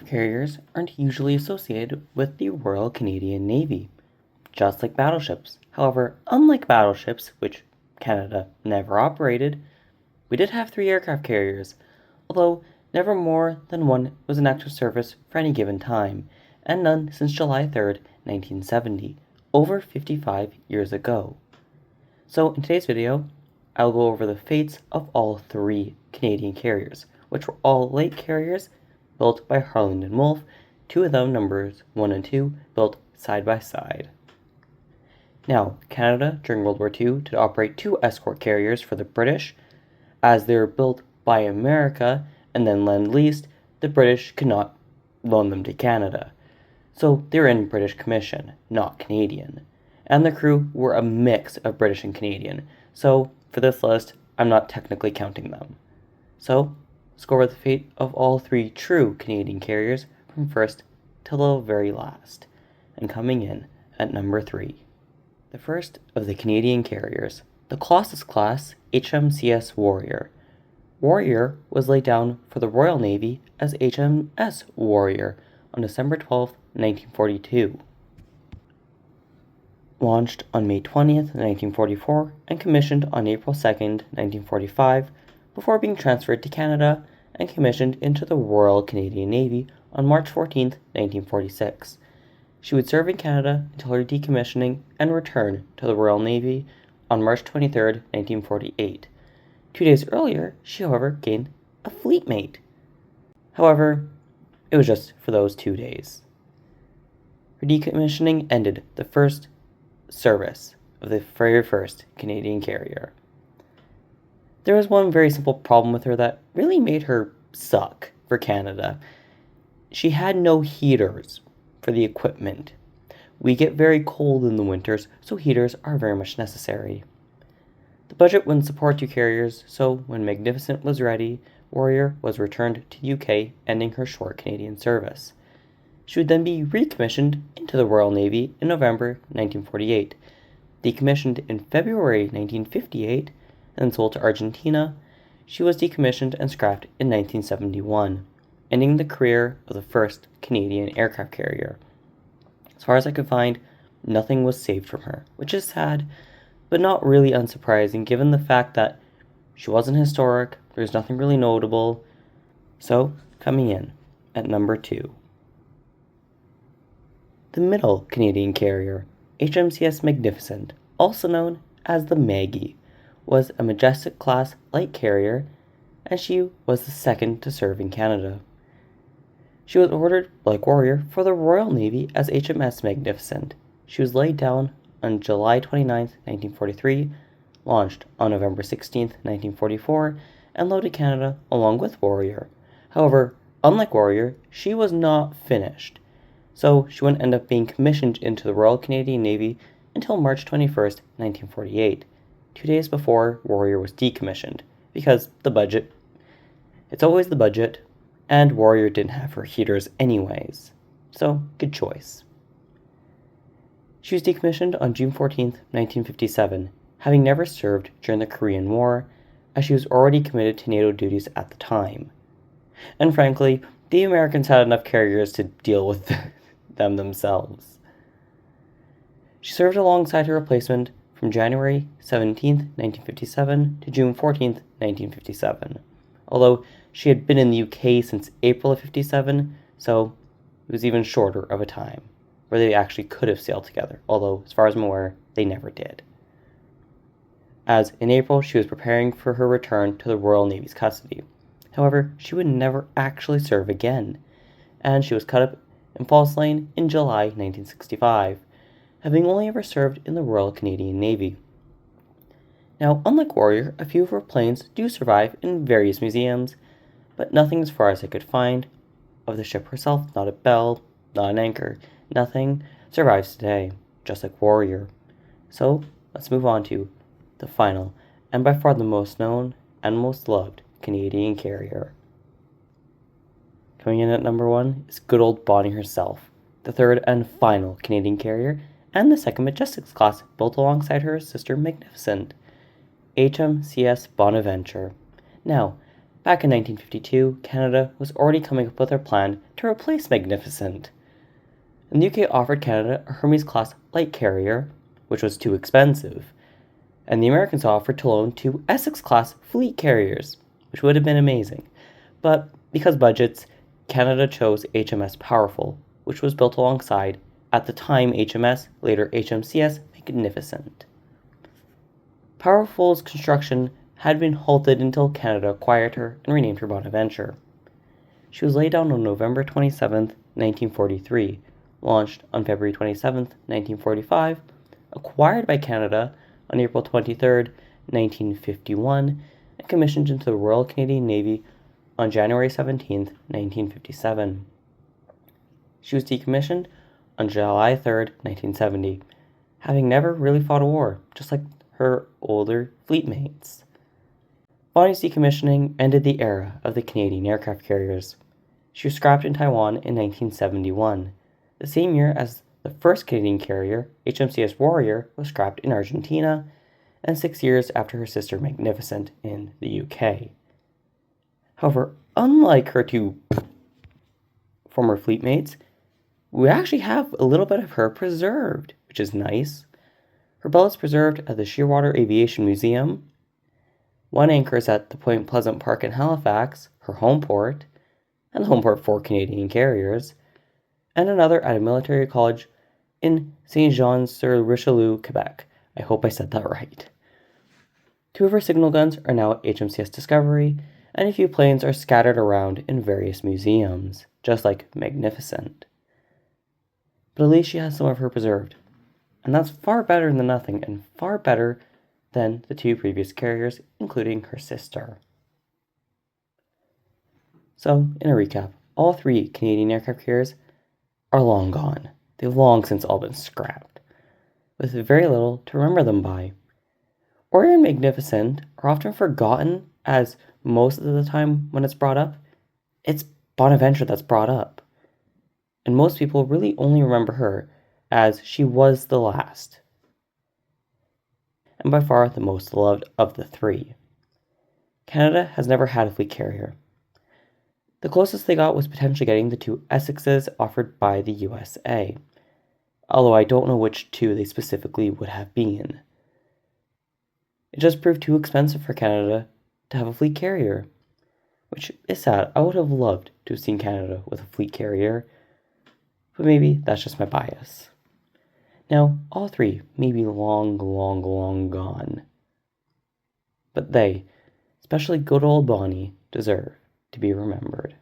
carriers aren't usually associated with the Royal Canadian Navy, just like battleships. However, unlike battleships, which Canada never operated, we did have 3 aircraft carriers, although never more than one was in active service for any given time, and none since July 3rd, 1970, over 55 years ago. So in today's video, I'll go over the fates of all 3 Canadian carriers, which were all light carriers built by Harland and Wolff, 2 of them, numbers 1 and 2, built side by side. Now, Canada during World War II did operate 2 escort carriers for the British. As they were built by America and then lend-leased, the British could not loan them to Canada. So they were in British commission, not Canadian. And the crew were a mix of British and Canadian, so for this list, I'm not technically counting them. So, let's go over the fate of all 3 true Canadian carriers from first till the very last. And coming in at number 3. The first of the Canadian carriers, the Colossus class HMCS Warrior. Warrior was laid down for the Royal Navy as HMS Warrior on December 12, 1942. Launched on May 20th, 1944 and commissioned on April 2nd, 1945 before being transferred to Canada and commissioned into the Royal Canadian Navy on March 14th, 1946. She would serve in Canada until her decommissioning and return to the Royal Navy on March 23rd, 1948. 2 days earlier, she, however, gained a fleet mate. However, it was just for those 2 days. Her decommissioning ended the first service of the very first Canadian carrier. There was one very simple problem with her that really made her suck for Canada. She had no heaters for the equipment. We get very cold in the winters, so heaters are very much necessary. The budget wouldn't support 2 carriers, so when Magnificent was ready, Warrior was returned to the UK, ending her short Canadian service. She would then be recommissioned into the Royal Navy in November 1948. Decommissioned in February 1958 and sold to Argentina, she was decommissioned and scrapped in 1971, ending the career of the first Canadian aircraft carrier. As far as I could find, nothing was saved from her, which is sad, but not really unsurprising given the fact that she wasn't historic, there's nothing really notable. So, coming in at number 2. The middle Canadian carrier, HMCS Magnificent, also known as the Maggie, was a Majestic-class light carrier, and she was the second to serve in Canada. She was ordered, like Warrior, for the Royal Navy as HMS Magnificent. She was laid down on July 29, 1943, launched on November 16, 1944, and loaded Canada along with Warrior. However, unlike Warrior, she was not finished, so she wouldn't end up being commissioned into the Royal Canadian Navy until March 21, 1948, 2 days before Warrior was decommissioned, because the budget. It's always the budget, and Warrior didn't have her heaters anyways, so good choice. She was decommissioned on June 14, 1957, having never served during the Korean War, as she was already committed to NATO duties at the time. And frankly, the Americans had enough carriers to deal with them themselves. She served alongside her replacement from January 17, 1957 to June 14, 1957, although she had been in the UK since April of 57, so it was even shorter of a time, where they actually could have sailed together, although, as far as I'm aware, they never did. As in April, she was preparing for her return to the Royal Navy's custody. However, she would never actually serve again, and she was cut up in False Lane in July 1965, having only ever served in the Royal Canadian Navy. Now, unlike Warrior, a few of her planes do survive in various museums, but nothing as far as I could find of the ship herself, not a bell, not an anchor, nothing survives today, just like Warrior. So, let's move on to the final, and by far the most known and most loved Canadian carrier. Coming in at number 1 is good old Bonnie herself, the third and final Canadian carrier, and the second Majestics class built alongside her sister Magnificent, HMCS Bonaventure. Now, Back in 1952, Canada was already coming up with their plan to replace Magnificent. And the UK offered Canada a Hermes-class light carrier, which was too expensive, and the Americans offered to loan 2 Essex-class fleet carriers, which would have been amazing. But because budgets, Canada chose HMS Powerful, which was built alongside, at the time HMS, later HMCS Magnificent. Powerful's construction had been halted until Canada acquired her and renamed her Bonaventure. She was laid down on November 27, 1943, launched on February 27, 1945, acquired by Canada on April 23, 1951, and commissioned into the Royal Canadian Navy on January 17, 1957. She was decommissioned on July 3, 1970, having never really fought a war, just like her older fleet mates. Bonny's decommissioning ended the era of the Canadian aircraft carriers. She was scrapped in Taiwan in 1971, the same year as the first Canadian carrier, HMCS Warrior, was scrapped in Argentina, and 6 years after her sister Magnificent in the UK. However, unlike her two former fleet mates, we actually have a little bit of her preserved, which is nice. Her bell is preserved at the Shearwater Aviation Museum. One anchor is at the Point Pleasant Park in Halifax, her home port, and the home port for Canadian carriers, and another at a military college in Saint-Jean-sur-Richelieu, Quebec. I hope I said that right. 2 of her signal guns are now at HMCS Discovery, and a few planes are scattered around in various museums, just like Magnificent. But at least she has some of her preserved, and that's far better than nothing, and far better than the 2 previous carriers, including her sister. So, in a recap, all 3 Canadian aircraft carriers are long gone. They've long since all been scrapped, with very little to remember them by. Warrior and Magnificent are often forgotten, as most of the time when it's brought up, it's Bonaventure that's brought up. And most people really only remember her as she was the last, and by far the most loved of the 3. Canada has never had a fleet carrier. The closest they got was potentially getting the 2 Essexes offered by the USA, although I don't know which 2 they specifically would have been. It just proved too expensive for Canada to have a fleet carrier, which is sad. I would have loved to have seen Canada with a fleet carrier, but maybe that's just my bias. Now, all 3 may be long gone, but they, especially good old Bonny, deserve to be remembered.